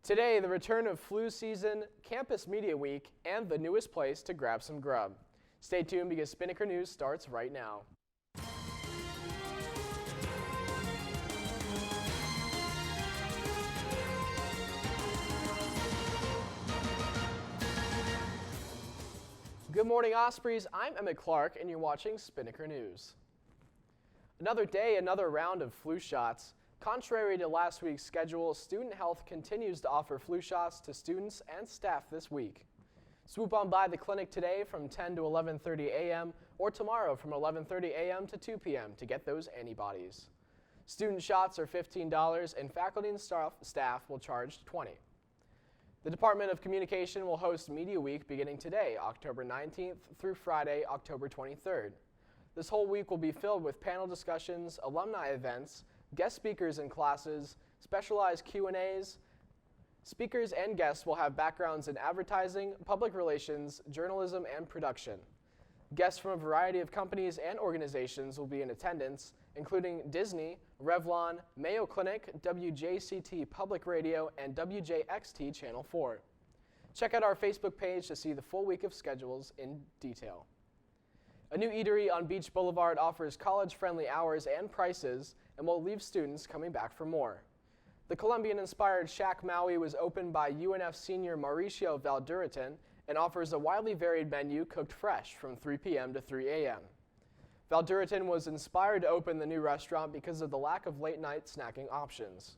Today, the return of flu season, Campus Media Week, and the newest place to grab some grub. Stay tuned because Spinnaker News starts right now. Good morning, Ospreys. I'm Emmett Clark, and you're watching Spinnaker News. Another day, another round of flu shots. Contrary to last week's schedule, Student Health continues to offer flu shots to students and staff this week. Swoop on by the clinic today from 10 to 11:30 a.m. or tomorrow from 11:30 a.m. to 2 p.m. to get those antibodies. Student shots are $15 and faculty and staff will charge $20. The Department of Communication will host Media Week beginning today, October 19th through Friday, October 23rd. This whole week will be filled with panel discussions, alumni events, guest speakers in classes, specialized Q&As. Speakers and guests will have backgrounds in advertising, public relations, journalism, and production. Guests from a variety of companies and organizations will be in attendance, including Disney, Revlon, Mayo Clinic, WJCT Public Radio, and WJXT Channel 4. Check out our Facebook page to see the full week of schedules in detail. A new eatery on Beach Boulevard offers college-friendly hours and prices and will leave students coming back for more. The Colombian-inspired Shack Maui was opened by UNF senior Mauricio Valduritin and offers a widely varied menu cooked fresh from 3 p.m. to 3 a.m. Valduritin was inspired to open the new restaurant because of the lack of late-night snacking options.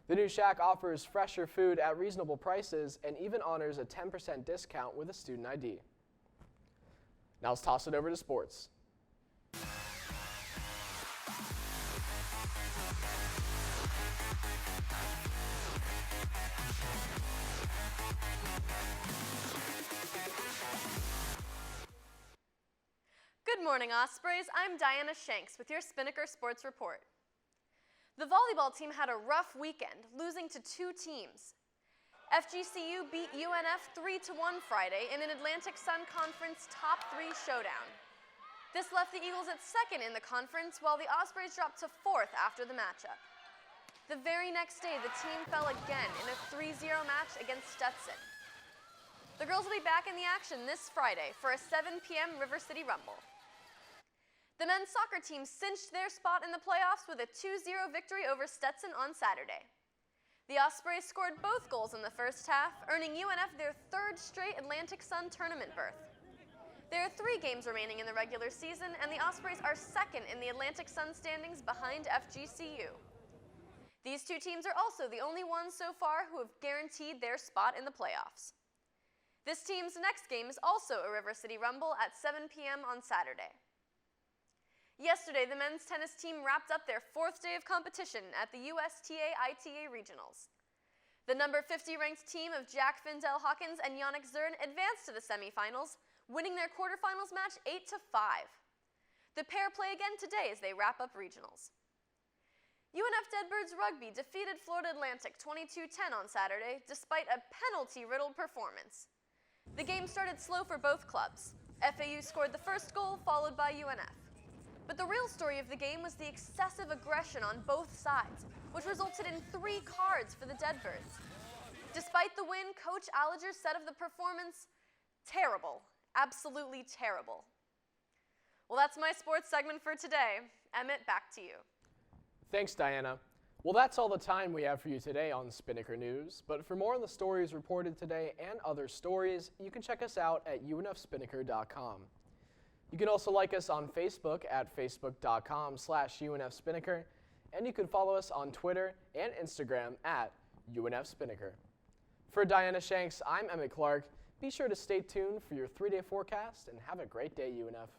The new Shack offers fresher food at reasonable prices and even honors a 10% discount with a student ID. Now let's toss it over to sports. Good morning, Ospreys. I'm Diana Shanks with your Spinnaker Sports Report. The volleyball team had a rough weekend, losing to two teams. FGCU beat UNF 3-1 Friday in an Atlantic Sun Conference top 3 showdown. This left the Eagles at second in the conference, while the Ospreys dropped to fourth after the matchup. The very next day, the team fell again in a 3-0 match against Stetson. The girls will be back in the action this Friday for a 7 p.m. River City Rumble. The men's soccer team cinched their spot in the playoffs with a 2-0 victory over Stetson on Saturday. The Ospreys scored both goals in the first half, earning UNF their third straight Atlantic Sun tournament berth. There are 3 games remaining in the regular season, and the Ospreys are second in the Atlantic Sun standings behind FGCU. These two teams are also the only ones so far who have guaranteed their spot in the playoffs. This team's next game is also a River City Rumble at 7 p.m. on Saturday. Yesterday, the men's tennis team wrapped up their 4th day of competition at the USTA-ITA Regionals. The number 50 ranked team of Jack Findell Hawkins and Yannick Zern advanced to the semifinals, winning their quarterfinals match 8-5. The pair play again today as they wrap up regionals. UNF Deadbirds Rugby defeated Florida Atlantic 22-10 on Saturday, despite a penalty-riddled performance. The game started slow for both clubs. FAU scored the first goal, followed by UNF. But the real story of the game was the excessive aggression on both sides, which resulted in 3 cards for the Deadbirds. Despite the win, Coach Alliger said of the performance, "Terrible, absolutely terrible." Well, that's my sports segment for today. Emmett, back to you. Thanks, Diana. Well, that's all the time we have for you today on Spinnaker News, but for more on the stories reported today and other stories, you can check us out at unfspinnaker.com. You can also like us on Facebook at facebook.com/UNFSpinnaker, and you can follow us on Twitter and Instagram at UNFSpinnaker. For Diana Shanks, I'm Emmett Clark. Be sure to stay tuned for your 3-day forecast and have a great day, UNF.